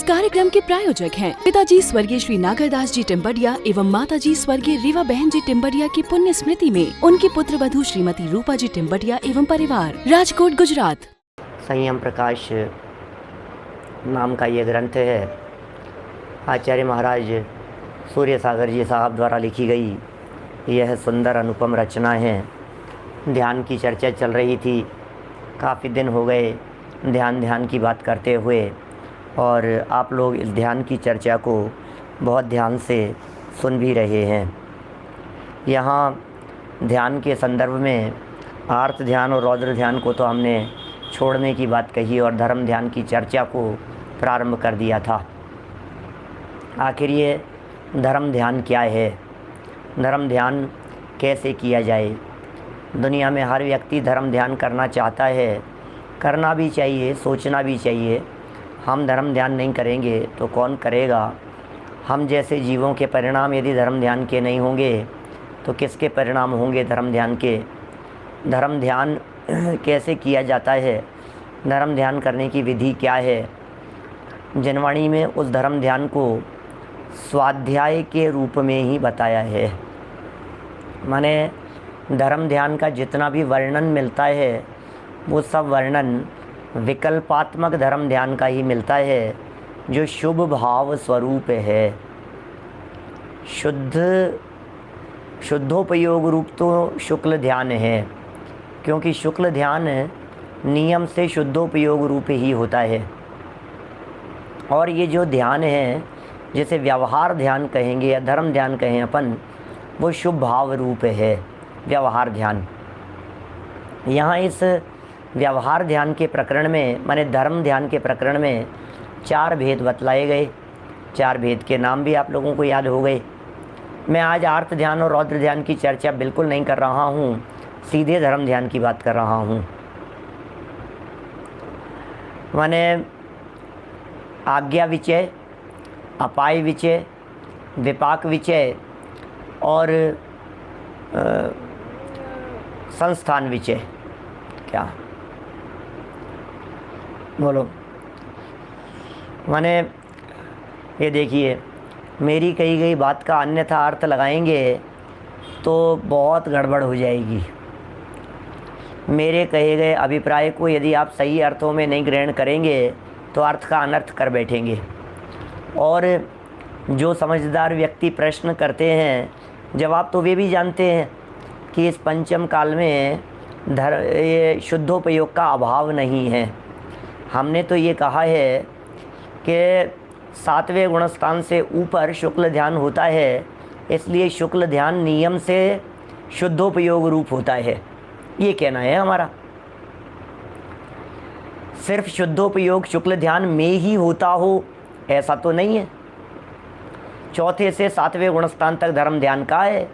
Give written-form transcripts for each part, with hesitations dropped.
कार्यक्रम के प्रायोजक हैं पिताजी स्वर्गीय श्री नागरदास जी टिम्बडिया एवं माताजी स्वर्गीय रीवा बहन जी टिम्बडिया की पुण्य स्मृति में उनकी पुत्र वधू श्रीमती रूपा जी टिम्बडिया एवं परिवार, राजकोट, गुजरात। संयम प्रकाश नाम का ये ग्रंथ है। आचार्य महाराज सूर्य सागर जी साहब द्वारा लिखी गई यह सुंदर अनुपम रचना है। ध्यान की चर्चा चल रही थी, काफ़ी दिन हो गए ध्यान की बात करते हुए, और आप लोग इस ध्यान की चर्चा को बहुत ध्यान से सुन भी रहे हैं। यहाँ ध्यान के संदर्भ में आर्त ध्यान और रौद्र ध्यान को तो हमने छोड़ने की बात कही और धर्म ध्यान की चर्चा को प्रारंभ कर दिया था। आखिर ये धर्म ध्यान क्या है, धर्म ध्यान कैसे किया जाए? दुनिया में हर व्यक्ति धर्म ध्यान करना चाहता है, करना भी चाहिए, सोचना भी चाहिए। हम धर्म ध्यान नहीं करेंगे तो कौन करेगा? हम जैसे जीवों के परिणाम यदि धर्म ध्यान के नहीं होंगे तो किसके परिणाम होंगे धर्म ध्यान के? धर्म ध्यान कैसे किया जाता है? धर्म ध्यान करने की विधि क्या है? जनवाणी में उस धर्म ध्यान को स्वाध्याय के रूप में ही बताया है। माने धर्म ध्यान का जितना भी वर्णन मिलता है वो सब वर्णन विकल्पात्मक धर्म ध्यान का ही मिलता है, जो शुभ भाव स्वरूप है। शुद्धोपयोग रूप तो शुक्ल ध्यान है, क्योंकि शुक्ल ध्यान नियम से शुद्धोपयोग रूप ही होता है। और ये जो ध्यान है, जैसे व्यवहार ध्यान कहेंगे या धर्म ध्यान कहें अपन, वो शुभ भाव रूप है व्यवहार ध्यान। यहाँ इस व्यवहार ध्यान के प्रकरण में, माने धर्म ध्यान के प्रकरण में 4 भेद बतलाए गए। 4 भेद के नाम भी आप लोगों को याद हो गए। मैं आज आर्त ध्यान और रौद्र ध्यान की चर्चा बिल्कुल नहीं कर रहा हूँ, सीधे धर्म ध्यान की बात कर रहा हूँ। माने आज्ञा विचय, अपाय विचय, विपाक विचय और संस्थान विचय। क्या बोलो? माने ये देखिए, मेरी कही गई बात का अन्यथा अर्थ लगाएंगे तो बहुत गड़बड़ हो जाएगी। मेरे कहे गए अभिप्राय को यदि आप सही अर्थों में नहीं ग्रहण करेंगे तो अर्थ का अनर्थ कर बैठेंगे। और जो समझदार व्यक्ति प्रश्न करते हैं, जवाब तो वे भी जानते हैं कि इस पंचम काल में ये शुद्धोपयोग का अभाव नहीं है। हमने तो ये कहा है कि 7वें गुणस्थान से ऊपर शुक्ल ध्यान होता है, इसलिए शुक्ल ध्यान नियम से शुद्धोपयोग रूप होता है, ये कहना है हमारा। सिर्फ शुद्धोपयोग शुक्ल ध्यान में ही होता हो ऐसा तो नहीं है। 4 से 7वें गुणस्थान तक धर्म ध्यान का है,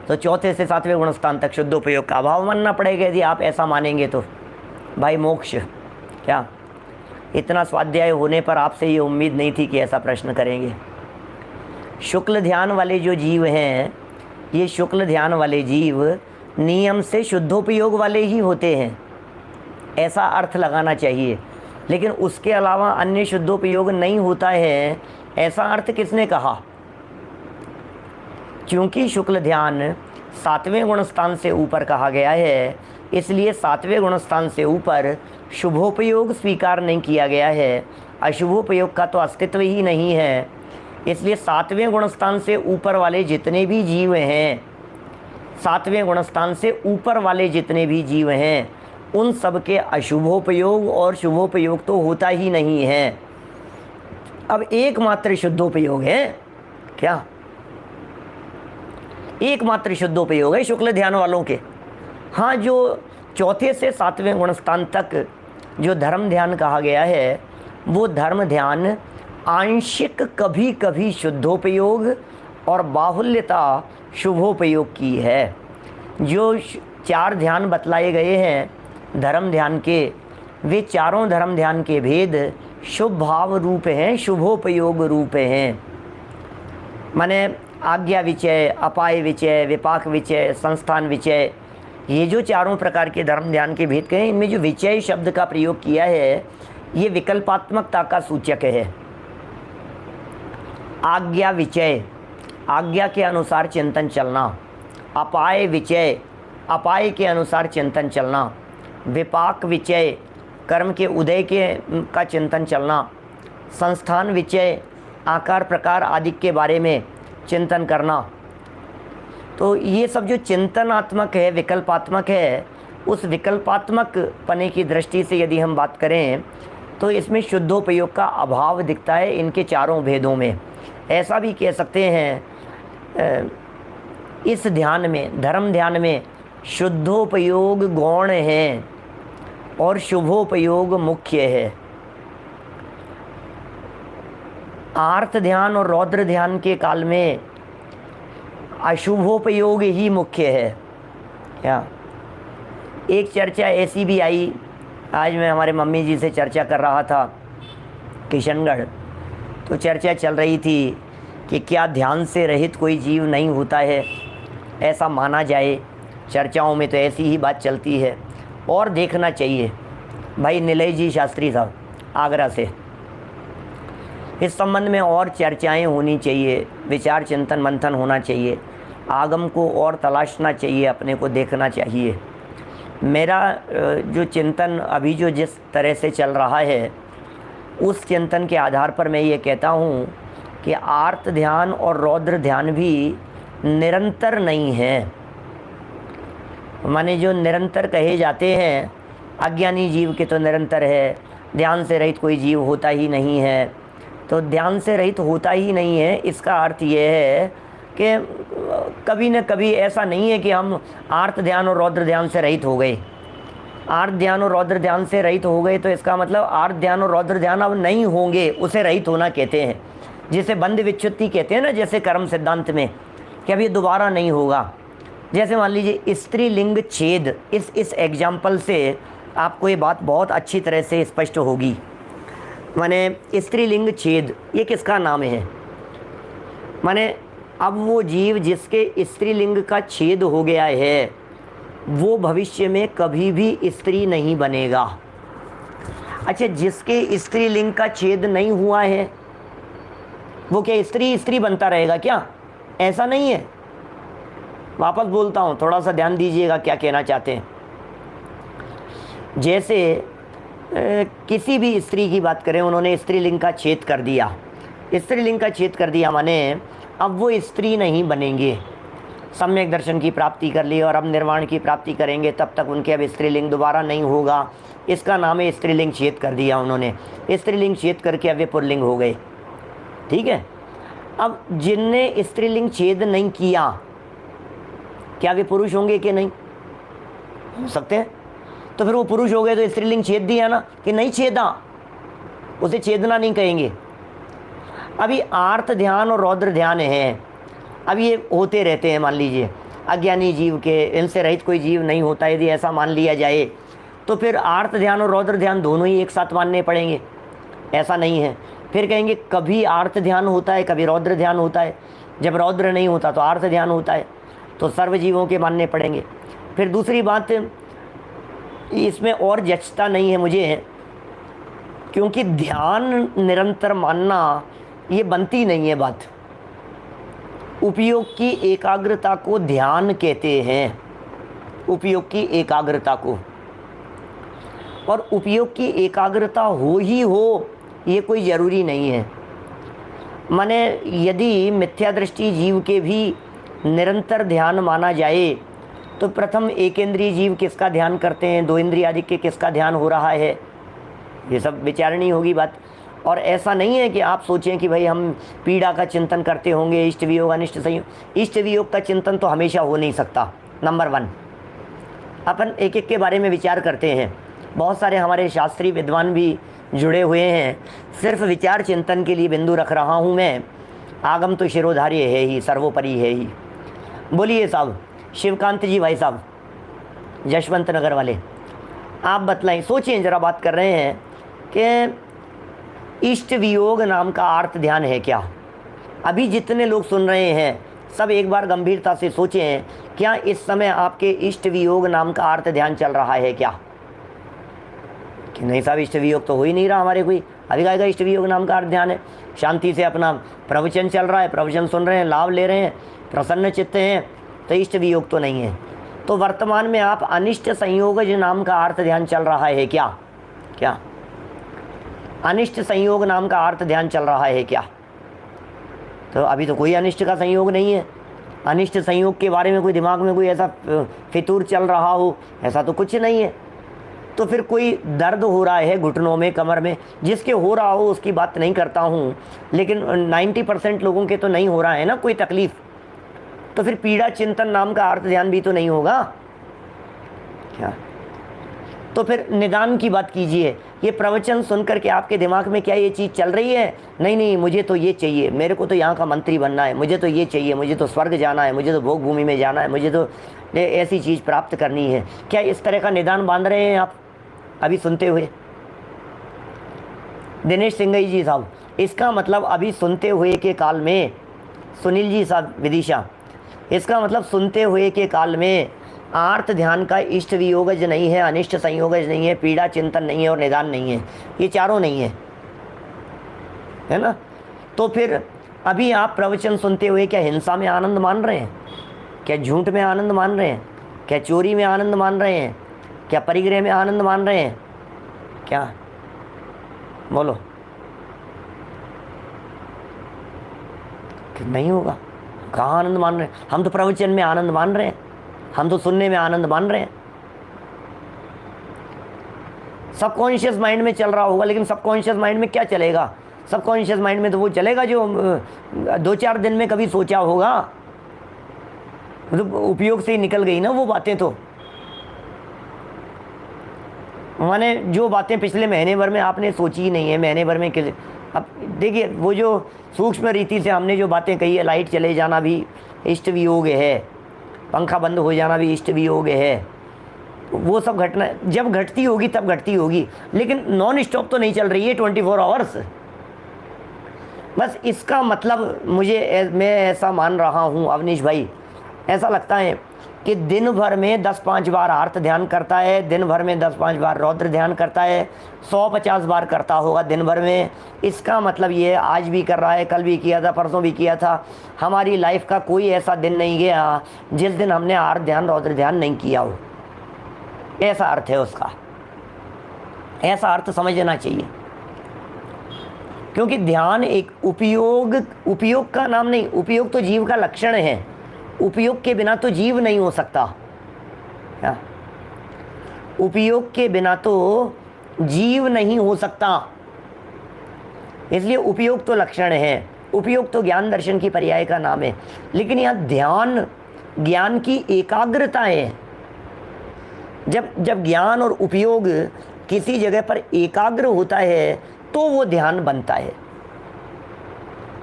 तो 4 से 7वें गुणस्थान तक शुद्धोपयोग का अभाव मानना पड़ेगा यदि आप ऐसा मानेंगे तो। भाई मोक्ष क्या? इतना स्वाध्याय होने पर आपसे ये उम्मीद नहीं थी कि ऐसा प्रश्न करेंगे। शुक्ल ध्यान वाले जो जीव हैं, ये शुक्ल ध्यान वाले जीव नियम से शुद्धोपयोग वाले ही होते हैं, ऐसा अर्थ लगाना चाहिए। लेकिन उसके अलावा अन्य शुद्धोपयोग नहीं होता है, ऐसा अर्थ किसने कहा? क्योंकि शुक्ल ध्यान 7वें गुणस्थान से ऊपर कहा गया है, इसलिए 7वें गुणस्थान से ऊपर शुभोपयोग स्वीकार नहीं किया गया है। अशुभोपयोग का तो अस्तित्व ही नहीं है। इसलिए 7वें गुणस्थान से ऊपर वाले जितने भी जीव हैं, 7वें गुणस्थान से ऊपर वाले जितने भी जीव हैं, उन सब के अशुभोपयोग और शुभोपयोग तो होता ही नहीं है। अब एकमात्र शुद्धोपयोग है क्या? एकमात्र शुद्धोपयोग है शुक्ल ध्यान वालों के। हाँ, जो 4 से 7वें गुणस्थान तक जो धर्म ध्यान कहा गया है, वो धर्म ध्यान आंशिक कभी कभी शुद्धोपयोग और बाहुल्यता शुभोपयोग की है। जो 4 ध्यान बतलाए गए हैं धर्म ध्यान के, वे चारों धर्म ध्यान के भेद शुभ भाव रूप हैं, शुभोपयोग रूप हैं। माने आज्ञा विचय, अपाय विचय, विपाक विचय, संस्थान विचय, ये जो चारों प्रकार के धर्म ध्यान के भेद कहे, इनमें जो विचय शब्द का प्रयोग किया है ये विकल्पात्मकता का सूचक है। आज्ञा विचय, आज्ञा के अनुसार चिंतन चलना, अपाय विचय, अपाय के अनुसार चिंतन चलना, विपाक विचय, कर्म के उदय का चिंतन चलना, संस्थान विचय, आकार प्रकार आदि के बारे में चिंतन करना। तो ये सब जो चिंतनात्मक है, विकल्पात्मक है, उस विकल्पात्मक पने की दृष्टि से यदि हम बात करें तो इसमें शुद्धोपयोग का अभाव दिखता है इनके चारों भेदों में। ऐसा भी कह सकते हैं इस ध्यान में, धर्म ध्यान में शुद्धोपयोग गौण है और शुभोपयोग मुख्य है। आर्त ध्यान और रौद्र ध्यान के काल में अशुभोपयोग ही मुख्य है। क्या एक चर्चा ऐसी भी आई, आज मैं हमारे मम्मी जी से चर्चा कर रहा था किशनगढ़, तो चर्चा चल रही थी कि क्या ध्यान से रहित कोई जीव नहीं होता है, ऐसा माना जाए। चर्चाओं में तो ऐसी ही बात चलती है और देखना चाहिए। भाई निलय जी शास्त्री साहब आगरा से, इस संबंध में और चर्चाएं होनी चाहिए, विचार चिंतन मंथन होना चाहिए, आगम को और तलाशना चाहिए, अपने को देखना चाहिए। मेरा जो चिंतन अभी जो जिस तरह से चल रहा है, उस चिंतन के आधार पर मैं ये कहता हूँ कि आर्त ध्यान और रौद्र ध्यान भी निरंतर नहीं है। माने जो निरंतर कहे जाते हैं, अज्ञानी जीव के तो निरंतर है, ध्यान से रहित कोई जीव होता ही नहीं है। तो ध्यान से रहित होता ही नहीं है, इसका अर्थ ये है कि कभी न कभी ऐसा नहीं है कि हम आर्त ध्यान और रौद्र ध्यान से रहित हो गए। आर्त ध्यान और रौद्र ध्यान से रहित हो गए तो इसका मतलब आर्त ध्यान और रौद्र ध्यान अब नहीं होंगे, उसे रहित होना कहते हैं, जिसे बंध विच्छुत्ति कहते हैं ना, जैसे कर्म सिद्धांत में कि अब ये दोबारा नहीं होगा। जैसे मान लीजिए स्त्रीलिंग छेद, इस एग्जाम्पल से आपको ये बात बहुत अच्छी तरह से स्पष्ट होगी। माने स्त्रीलिंग छेद ये किसका नाम है? माने अब वो जीव जिसके स्त्रीलिंग का छेद हो गया है वो भविष्य में कभी भी स्त्री नहीं बनेगा। अच्छा, जिसके स्त्रीलिंग का छेद नहीं हुआ है वो क्या स्त्री बनता रहेगा क्या? ऐसा नहीं है। वापस बोलता हूँ, थोड़ा सा ध्यान दीजिएगा क्या कहना चाहते हैं। जैसे किसी भी स्त्री की बात करें, उन्होंने स्त्रीलिंग का छेद कर दिया, स्त्रीलिंग का छेद कर दिया माने अब वो स्त्री नहीं बनेंगे। सम्यक दर्शन की प्राप्ति कर ली और अब निर्वाण की प्राप्ति करेंगे, तब तक उनके अब स्त्रीलिंग दोबारा नहीं होगा। इसका नाम है स्त्रीलिंग छेद कर दिया उन्होंने। स्त्रीलिंग छेद करके अब वे पुल्लिंग हो गए। ठीक है। अब जिनने स्त्रीलिंग छेद नहीं किया, क्या वे पुरुष होंगे कि नहीं? हो सकते हैं। तो फिर वो पुरुष हो गए तो स्त्रीलिंग छेद दिया ना कि नहीं छेदा, उसे छेदना नहीं कहेंगे। अभी आर्त ध्यान और रौद्र ध्यान है, अब ये होते रहते हैं। मान लीजिए अज्ञानी जीव के, इनसे रहित कोई जीव नहीं होता, यदि ऐसा मान लिया जाए तो फिर आर्त ध्यान और रौद्र ध्यान दोनों ही एक साथ मानने पड़ेंगे। ऐसा नहीं है। फिर कहेंगे कभी आर्त ध्यान होता है, कभी रौद्र ध्यान होता है। जब रौद्र नहीं होता तो आर्त ध्यान होता है, तो सर्वजीवों के मानने पड़ेंगे। फिर दूसरी बात, इसमें और जचता नहीं है मुझे, क्योंकि ध्यान निरंतर मानना ये बनती नहीं है बात। उपयोग की एकाग्रता को ध्यान कहते हैं, उपयोग की एकाग्रता को। और उपयोग की एकाग्रता हो ही हो ये कोई ज़रूरी नहीं है। माने यदि मिथ्या दृष्टि जीव के भी निरंतर ध्यान माना जाए तो प्रथम एक इंद्रिय जीव किसका ध्यान करते हैं, दो इंद्रिय आदि के किसका ध्यान हो रहा है, ये सब विचारणी होगी बात। और ऐसा नहीं है कि आप सोचें कि भाई हम पीड़ा का चिंतन करते होंगे, इष्ट वियोग अनिष्ट संयोग। इष्ट वियोग का चिंतन तो हमेशा हो नहीं सकता। नंबर 1, अपन एक एक के बारे में विचार करते हैं। बहुत सारे हमारे शास्त्री विद्वान भी जुड़े हुए हैं। सिर्फ विचार चिंतन के लिए बिंदु रख रहा हूँ मैं। आगम तो शिरोधार्य है ही, सर्वोपरि है ही। बोलिए साहब, शिवकांत जी भाई साहब, यशवंत नगर वाले, आप बतलाएं। सोचिए जरा, बात कर रहे हैं कि इष्ट वियोग नाम का आर्त ध्यान है क्या? अभी जितने लोग सुन रहे हैं सब एक बार गंभीरता से सोचें, क्या इस समय आपके इष्ट वियोग नाम का आर्त ध्यान चल रहा है क्या? कि नहीं साहब, इष्ट वियोग तो हो ही नहीं रहा हमारे कोई। अभी का इष्ट वियोग नाम का अर्थ ध्यान है। शांति से अपना प्रवचन चल रहा है, प्रवचन सुन रहे हैं, लाभ ले रहे हैं, प्रसन्न चित्त हैं, तो इष्ट वियोग तो नहीं है। तो वर्तमान में आप अनिष्ट संयोगज नाम का अर्थ ध्यान चल रहा है क्या? क्या अनिष्ट संयोग नाम का अर्थ ध्यान चल रहा है क्या? तो अभी तो कोई अनिष्ट का संयोग नहीं है। अनिष्ट संयोग के बारे में कोई दिमाग में कोई ऐसा फितूर चल रहा हो, ऐसा तो कुछ नहीं है। तो फिर कोई दर्द हो रहा है घुटनों में, कमर में, जिसके हो रहा हो उसकी बात नहीं करता हूँ, लेकिन 90% लोगों के तो नहीं हो रहा है ना कोई तकलीफ़। तो फिर पीड़ा चिंतन नाम का अर्थ ध्यान भी तो नहीं होगा क्या? तो फिर निदान की बात कीजिए। ये प्रवचन सुन करके आपके दिमाग में क्या ये चीज़ चल रही है? नहीं नहीं, मुझे तो ये चाहिए, मेरे को तो यहाँ का मंत्री बनना है, मुझे तो ये चाहिए, मुझे तो स्वर्ग जाना है, मुझे तो भोग भूमि में जाना है, मुझे तो ऐसी चीज़ प्राप्त करनी है। क्या इस तरह का निदान बांध रहे हैं आप अभी सुनते हुए? दिनेश सिंघई जी साहब, इसका मतलब अभी सुनते हुए के काल में, सुनील जी साहब विदिशा, इसका मतलब सुनते हुए के काल में आर्त ध्यान का इष्ट वियोगज नहीं है, अनिष्ट संयोगज नहीं है, पीड़ा चिंतन नहीं है और निदान नहीं है। ये चारों नहीं है ना? तो फिर अभी आप प्रवचन सुनते हुए क्या हिंसा में आनंद मान रहे हैं? क्या झूठ में आनंद मान रहे हैं? क्या चोरी में आनंद मान रहे हैं? क्या परिग्रह में आनंद मान रहे हैं? क्या बोलो? नहीं होगा। कहाँ आनंद मान रहे हैं? हम तो प्रवचन में आनंद मान रहे हैं, हम तो सुनने में आनंद मान रहे हैं। सबकॉन्शियस माइंड में चल रहा होगा, लेकिन सबकॉन्शियस माइंड में क्या चलेगा? सबकॉन्शियस माइंड में तो वो चलेगा जो 2-4 दिन में कभी सोचा होगा। मतलब उपयोग से ही निकल गई ना वो बातें। तो माने जो बातें पिछले महीने भर में आपने सोची ही नहीं है, महीने भर में किस, अब देखिए वो जो सूक्ष्म रीति से हमने जो बातें कही है, लाइट चले जाना भी इष्ट वियोग है, पंखा बंद हो जाना भी इष्ट वियोग है, वो सब घटना जब घटती होगी तब घटती होगी, लेकिन नॉन स्टॉप तो नहीं चल रही है 24 आवर्स। बस इसका मतलब मैं ऐसा मान रहा हूँ अवनीश भाई, ऐसा लगता है कि दिन भर में 10-5 बार आर्त ध्यान करता है, दिन भर में 10-5 बार रौद्र ध्यान करता है, 150 बार करता होगा दिन भर में। इसका मतलब ये आज भी कर रहा है, कल भी किया था, परसों भी किया था। हमारी लाइफ का कोई ऐसा दिन नहीं गया जिस दिन हमने आर्त ध्यान रौद्र ध्यान नहीं किया हो। ऐसा अर्थ है उसका, ऐसा अर्थ समझना चाहिए। क्योंकि ध्यान एक उपयोग का नाम नहीं, उपयोग तो जीव का लक्षण है। उपयोग के बिना तो जीव नहीं हो सकता। क्या? उपयोग के बिना तो जीव नहीं हो सकता, इसलिए उपयोग तो लक्षण है। उपयोग तो ज्ञान दर्शन की पर्याय का नाम है, लेकिन यहाँ ध्यान ज्ञान की एकाग्रता है। जब ज्ञान और उपयोग किसी जगह पर एकाग्र होता है तो वो ध्यान बनता है।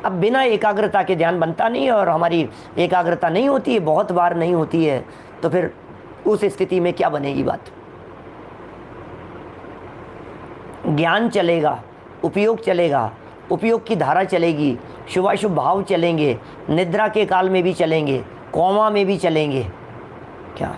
अब बिना एकाग्रता के ध्यान बनता नहीं है, और हमारी एकाग्रता नहीं होती है, बहुत बार नहीं होती है, तो फिर उस स्थिति में क्या बनेगी बात? ज्ञान चलेगा, उपयोग चलेगा, उपयोग की धारा चलेगी, शुभाशुभ भाव चलेंगे, निद्रा के काल में भी चलेंगे, कौमा में भी चलेंगे। क्या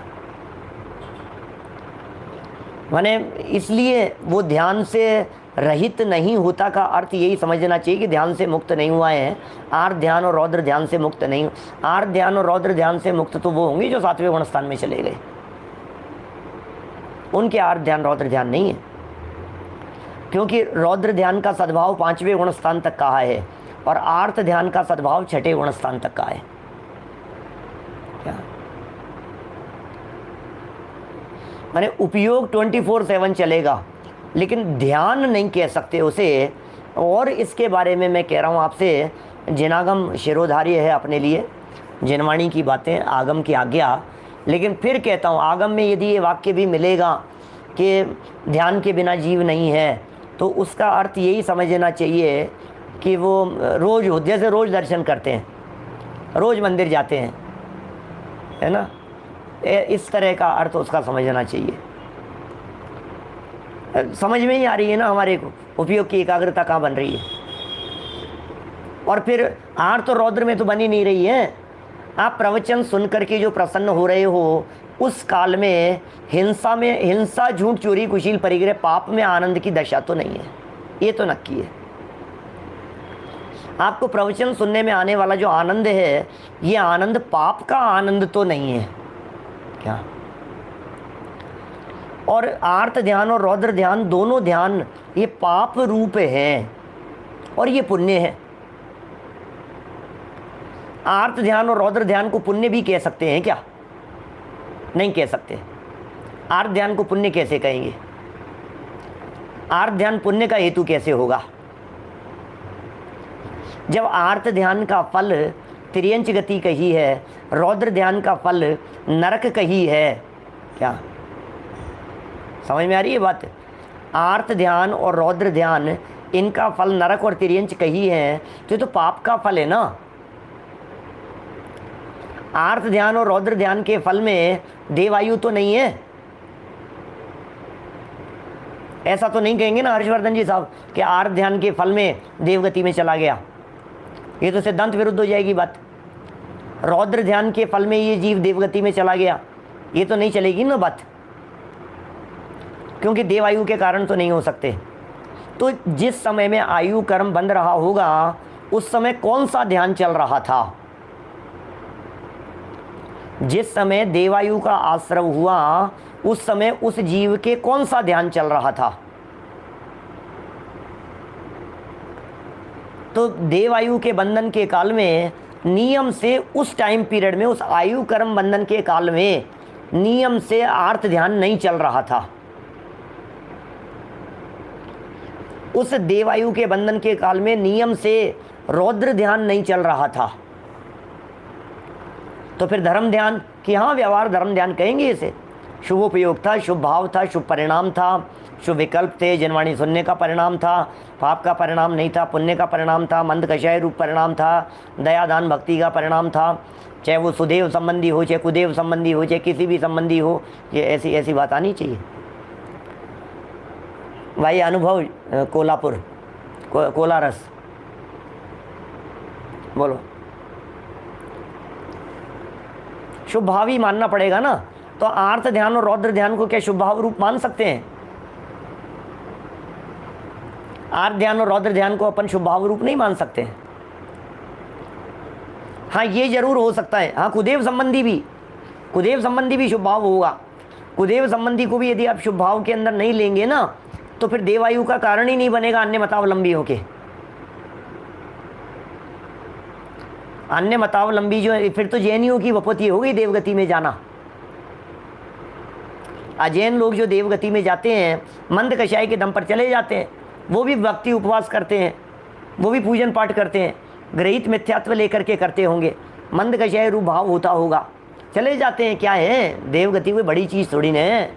माने? इसलिए वो ध्यान से रहित नहीं होता का अर्थ यही समझना चाहिए कि ध्यान से मुक्त नहीं हुआ है। आर्त ध्यान और रौद्र ध्यान से मुक्त नहीं। आर्त ध्यान और रौद्र ध्यान से मुक्त तो वो होंगे जो 7वें गुण स्थान में चले गए, उनके आर्त ध्यान रौद्र ध्यान नहीं है। क्योंकि रौद्र ध्यान का सद्भाव 5वें गुण स्थान तक का है और आर्त ध्यान का सद्भाव 6ठे गुण स्थान तक का है। क्या माने? उपयोग 24/7 चलेगा, लेकिन ध्यान नहीं कह सकते उसे। और इसके बारे में मैं कह रहा हूँ आपसे, जिनागम शिरोधार्य है अपने लिए, जिनवाणी की बातें, आगम की आज्ञा। लेकिन फिर कहता हूँ, आगम में यदि ये वाक्य भी मिलेगा कि ध्यान के बिना जीव नहीं है, तो उसका अर्थ यही समझना चाहिए कि वो रोज़ हो, जैसे रोज़ दर्शन करते हैं, रोज़ मंदिर जाते हैं, है ना? इस तरह का अर्थ उसका समझना चाहिए। समझ में ही आ रही है ना हमारे को, उपयोग की एकाग्रता कहाँ बन रही है? और फिर आर्त और रौद्र में तो बनी नहीं रही है। आप प्रवचन सुन करके जो प्रसन्न हो रहे हो, उस काल में हिंसा, झूठ, चोरी, कुशील, परिग्रह, पाप में आनंद की दशा तो नहीं है, ये तो नक्की है। आपको प्रवचन सुनने में आने वाला जो आनंद है, ये आनंद पाप का आनंद तो नहीं है क्या? और आर्त ध्यान और रौद्र ध्यान, दोनों ध्यान ये पाप रूप हैं और ये पुण्य है। आर्त ध्यान और रौद्र ध्यान को पुण्य भी कह सकते हैं क्या? नहीं कह सकते। आर्त ध्यान को पुण्य कैसे कहेंगे? आर्त ध्यान पुण्य का हेतु कैसे होगा? जब आर्त ध्यान का फल तिर्यंच गति कही है, रौद्र ध्यान का फल नरक कही है क्या? समझ में आ रही है बात? आर्त ध्यान और रौद्र ध्यान, इनका फल नरक और तिर्यंच कही है, तो पाप का फल है ना। आर्त ध्यान और रौद्र ध्यान के फल में देवायु तो नहीं है। ऐसा तो नहीं कहेंगे ना हर्षवर्धन जी साहब कि आर्त ध्यान के फल में देवगति में चला गया, ये तो सिद्धांत विरुद्ध हो जाएगी बात। रौद्र ध्यान के फल में ये जीव देवगति में चला गया, ये तो नहीं चलेगी ना बात, क्योंकि देवायु के कारण तो नहीं हो सकते। तो जिस समय में आयु कर्म बंध रहा होगा, उस समय कौन सा ध्यान चल रहा था? जिस समय देवायु का आश्रव हुआ, उस समय उस जीव के कौन सा ध्यान चल रहा था? तो देवायु के बंधन के काल में नियम से उस टाइम पीरियड में, उस आयु कर्म बंधन के काल में नियम से आर्त ध्यान नहीं चल रहा था। उस देवायु के बंधन के काल में नियम से रौद्र ध्यान नहीं चल रहा था। तो फिर धर्म ध्यान कि हाँ, व्यवहार धर्म ध्यान कहेंगे इसे। शुभोपयोग था, शुभ भाव था, शुभ परिणाम था, शुभ विकल्प थे, जनवाणी सुनने का परिणाम था, पाप का परिणाम नहीं था, पुण्य का परिणाम था, मंद कषाय रूप परिणाम था, दया दान भक्ति का परिणाम था, चाहे वो सुदेव संबंधी हो, चाहे कुदेव संबंधी हो, चाहे किसी भी संबंधी हो। ये ऐसी बात आनी चाहिए भाई। अनुभव कोल्हापुर कोलारस बोलो। शुभ भाव ही मानना पड़ेगा ना। तो आर्त ध्यान और रौद्र ध्यान को क्या शुभ भाव रूप मान सकते हैं? आर्त ध्यान और रौद्र ध्यान को अपन शुभ भाव रूप नहीं मान सकते हैं। हाँ, ये जरूर हो सकता है। हाँ, कुदेव संबंधी भी शुभ भाव होगा। कुदेव संबंधी को भी यदि आप शुभ भाव के अंदर नहीं लेंगे ना, तो फिर देवायु का कारण ही नहीं बनेगा अन्य मतावलंबी होके। अन्य मतावलंबी जो है, फिर तो जैनियों की वपति हो गई देवगति में जाना। अजैन लोग जो देवगति में जाते हैं, मंद कषाय के दम पर चले जाते हैं। वो भी भक्ति उपवास करते हैं, वो भी पूजन पाठ करते हैं, ग्रहित मिथ्यात्व लेकर के करते होंगे, मंद कषाय रूप भाव होता होगा, चले जाते हैं। क्या है, देवगति कोई बड़ी चीज़ थोड़ी ना है।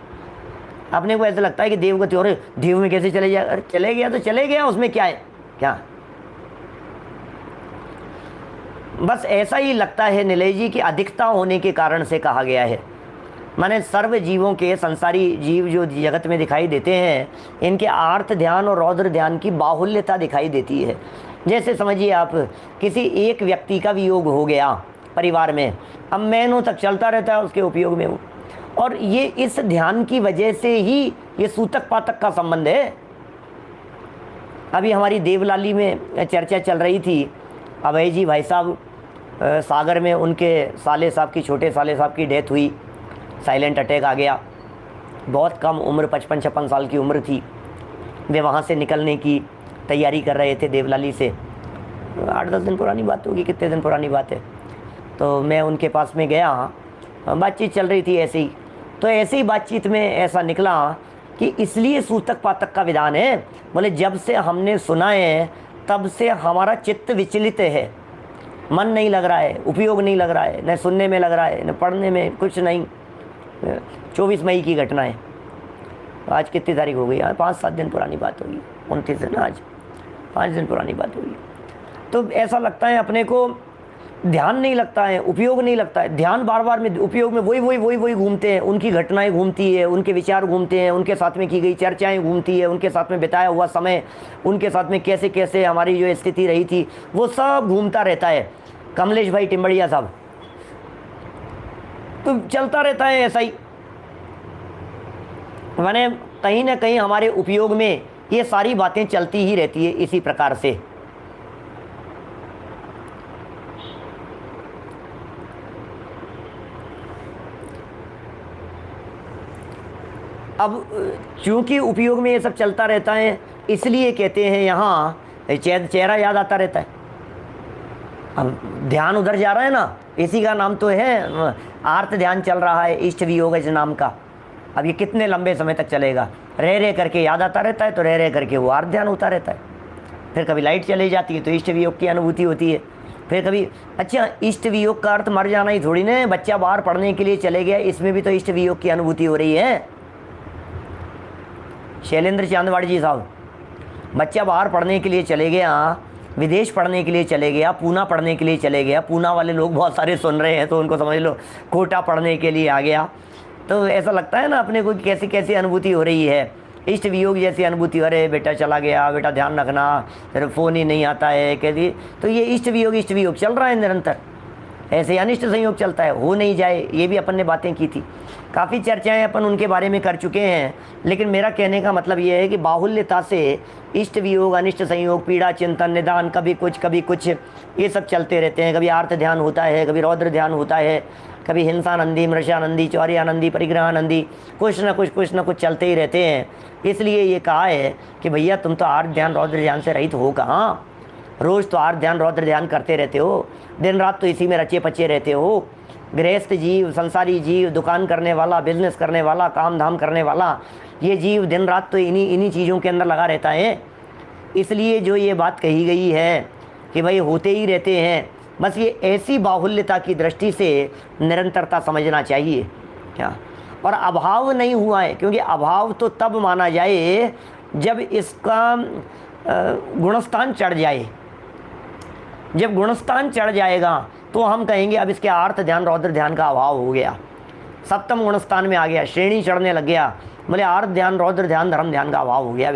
अपने को ऐसा लगता है कि देवगति, और देव में कैसे चले जाए? अरे चले गया तो चले गया, उसमें क्या है? क्या बस ऐसा ही लगता है निलय जी की अधिकता होने के कारण से कहा गया है। माने सर्व जीवों के, संसारी जीव जो जगत में दिखाई देते हैं, इनके आर्त ध्यान और रौद्र ध्यान की बाहुल्यता दिखाई देती है। जैसे समझिए आप, किसी एक व्यक्ति का वियोग हो गया परिवार में, अब महीनों तक चलता रहता है उसके उपयोग में वो, और ये इस ध्यान की वजह से ही ये सूतक पातक का संबंध है। अभी हमारी देवलाली में चर्चा चल रही थी, अभय जी भाई साहब सागर में, उनके साले साहब की, छोटे साले साहब की डेथ हुई, साइलेंट अटैक आ गया। बहुत कम उम्र, 55-56 साल की उम्र थी। वे वहाँ से निकलने की तैयारी कर रहे थे देवलाली से। 8-10 दिन पुरानी बात होगी, कितने दिन पुरानी बात है। तो मैं उनके पास में गया, बातचीत चल रही थी ऐसे ही। तो ऐसे ही बातचीत में ऐसा निकला कि इसलिए सूतक पातक का विधान है। बोले जब से हमने सुना है तब से हमारा चित्त विचलित है, मन नहीं लग रहा है, उपयोग नहीं लग रहा है, न सुनने में लग रहा है, न पढ़ने में, कुछ नहीं। 24 मई की घटना है। आज कितनी तारीख हो गई? 5-7 दिन पुरानी बात होगी। 29 दिन, आज 5 दिन पुरानी बात होगी। तो ऐसा लगता है अपने को, ध्यान नहीं लगता है, उपयोग नहीं लगता है। ध्यान बार बार में, उपयोग में वही घूमते हैं। उनकी घटनाएं घूमती है, उनके विचार घूमते हैं, उनके साथ में की गई चर्चाएं घूमती है, उनके साथ में बिताया हुआ समय, उनके साथ में कैसे कैसे हमारी जो स्थिति रही थी, वो सब घूमता रहता है। कमलेश भाई टिम्बड़िया साहब, तो चलता रहता है ऐसा ही। माने कहीं ना कहीं हमारे उपयोग में ये सारी बातें चलती ही रहती है इसी प्रकार से। अब चूँकि उपयोग में ये सब चलता रहता है, इसलिए कहते हैं यहाँ चेहरा याद आता रहता है। अब ध्यान उधर जा रहा है ना, इसी का नाम तो है आर्त ध्यान चल रहा है, इष्ट वियोग नाम का। अब ये कितने लंबे समय तक चलेगा? रह रह करके याद आता रहता है, तो रह रह करके वो आर्त ध्यान होता रहता है। फिर कभी लाइट चली जाती है तो इष्ट वियोग की अनुभूति होती है। फिर कभी, अच्छा इष्ट वियोग का अर्थ मर जाना ही थोड़ी ना, बच्चा बाहर पढ़ने के लिए चले गया, इसमें भी तो इष्ट वियोग की अनुभूति हो रही है। शैलेंद्र चांदवाड़ जी साहब, बच्चा बाहर पढ़ने के लिए चले गया, विदेश पढ़ने के लिए चले गया, पूना पढ़ने के लिए चले गया। पूना वाले लोग बहुत सारे सुन रहे हैं तो उनको समझ लो कोटा पढ़ने के लिए आ गया। तो ऐसा लगता है ना अपने को कैसी कैसी अनुभूति हो रही है, इष्ट वियोग जैसी अनुभूति। अरे बेटा चला गया, बेटा ध्यान रखना, तेरे फ़ोन ही नहीं आता है कैसी। तो ये इष्ट वियोग चल रहा है निरंतर। ऐसे अनिष्ट संयोग चलता है, हो नहीं जाए, ये भी अपन ने बातें की थी, काफ़ी चर्चाएं अपन उनके बारे में कर चुके हैं। लेकिन मेरा कहने का मतलब ये है कि बाहुल्यता से इष्ट वियोग, अनिष्ट संयोग, पीड़ा, चिंतन, निदान, कभी कुछ ये सब चलते रहते हैं। कभी आर्त ध्यान होता है, कभी रौद्र ध्यान होता है, कभी हिंसानंदी, मृषानंदी, चौर्यानंदी, परिग्रहानंदी, कुछ न कुछ चलते ही रहते हैं। इसलिए ये कहा है कि भैया तुम तो आर्त ध्यान रौद्र ध्यान से रहित हो कहाँ? रोज़ तो आर्त ध्यान रौद्र ध्यान करते रहते हो, दिन रात तो इसी में रचे पचे रहते हो। गृहस्थ जीव, संसारी जीव, दुकान करने वाला, बिजनेस करने वाला, काम धाम करने वाला, ये जीव दिन रात तो इन्हीं चीज़ों के अंदर लगा रहता है। इसलिए जो ये बात कही गई है कि भाई होते ही रहते हैं, बस ये ऐसी बाहुल्यता की दृष्टि से निरंतरता समझना चाहिए क्या। और अभाव नहीं हुआ है, क्योंकि अभाव तो तब माना जाए जब इसका गुणस्थान चढ़ जाए। जब गुणस्थान चढ़ जाएगा तो हम कहेंगे अब इसके आर्त ध्यान रौद्र ध्यान का अभाव हो गया, सप्तम गुणस्थान में आ गया, श्रेणी चढ़ने लग गया, बोले आर्त ध्यान रौद्र ध्यान धर्म ध्यान का अभाव हो गया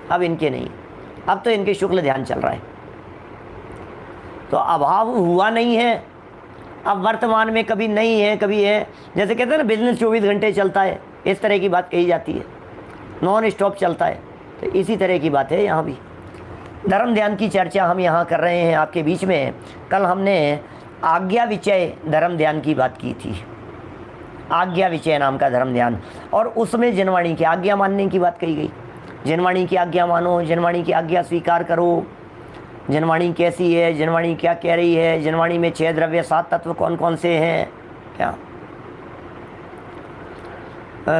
अब इनके नहीं, अब तो इनके शुक्ल ध्यान चल रहा है। तो अभाव हुआ नहीं है, अब वर्तमान में कभी नहीं है कभी है। जैसे कहते हैं ना बिजनेस 24 घंटे चलता है, इस तरह की बात कही जाती है, नॉन स्टॉप चलता है। तो इसी तरह की बात है यहाँ भी। धर्म ध्यान की चर्चा हम यहाँ कर रहे हैं आपके बीच में। कल हमने आज्ञा विचय धर्म ध्यान की बात की थी, आज्ञा विचय नाम का धर्म ध्यान, और उसमें जिनवाणी की आज्ञा मानने की बात कही गई। जिनवाणी की आज्ञा मानो, जिनवाणी की आज्ञा स्वीकार करो। जिनवाणी कैसी है, जिनवाणी क्या कह रही है, जिनवाणी में 6 द्रव्य 7 तत्व कौन कौन से हैं, क्या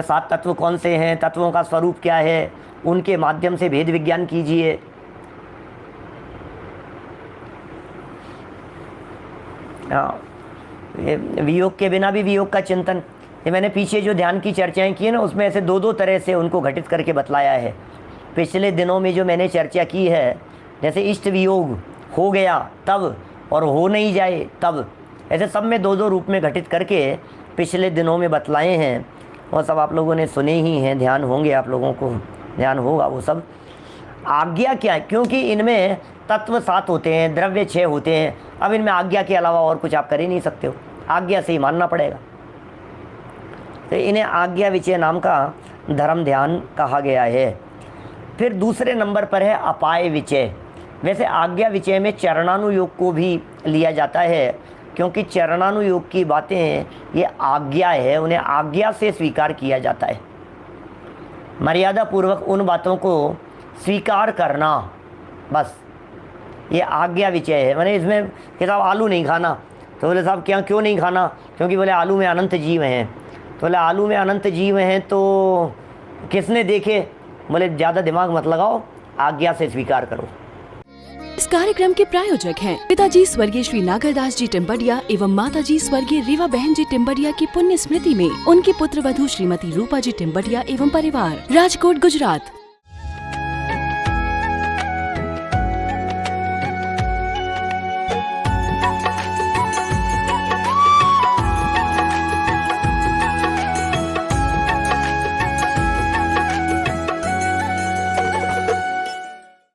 7 तत्व कौन से हैं, तत्वों का स्वरूप क्या है, उनके माध्यम से भेद विज्ञान कीजिए। ये वियोग के बिना भी वियोग का चिंतन, ये मैंने पीछे जो ध्यान की चर्चाएं की है ना, उसमें ऐसे दो तरह से उनको घटित करके बतलाया है। पिछले दिनों में जो मैंने चर्चा की है, जैसे इष्ट वियोग हो गया तब और हो नहीं जाए तब, ऐसे सब में 2 रूप में घटित करके पिछले दिनों में बतलाए हैं। और सब आप लोगों ने सुने ही हैं, ध्यान होंगे आप लोगों को, ध्यान होगा वो सब। आज्ञा क्या है, क्योंकि इनमें तत्व 7 होते हैं, द्रव्य 6 होते हैं। अब इनमें आज्ञा के अलावा और कुछ आप कर ही नहीं सकते हो, आज्ञा से ही मानना पड़ेगा। तो इन्हें आज्ञा विचय नाम का धर्म ध्यान कहा गया है। फिर दूसरे नंबर पर है अपाय विचय। वैसे आज्ञा विचय में चरणानुयोग को भी लिया जाता है, क्योंकि चरणानुयोग की बातें ये आज्ञा है, उन्हें आज्ञा से स्वीकार किया जाता है। मर्यादा पूर्वक उन बातों को स्वीकार करना, बस ये आज्ञा विचय है। मैंने इसमें कि साहब आलू नहीं खाना, तो बोले साहब क्या क्यों नहीं खाना, क्योंकि बोले आलू में अनंत जीव हैं। तो बोले आलू में अनंत जीव हैं तो किसने देखे, बोले ज़्यादा दिमाग मत लगाओ, आज्ञा से स्वीकार करो। इस कार्यक्रम के प्रायोजक हैं पिताजी स्वर्गीय श्री नागरदास जी टिम्बडिया एवं माताजी स्वर्गीय रीवा बहन जी टिम्बडिया की पुण्य स्मृति में उनकी पुत्र वधू श्रीमती रूपा जी टिम्बडिया एवं परिवार, राजकोट गुजरात।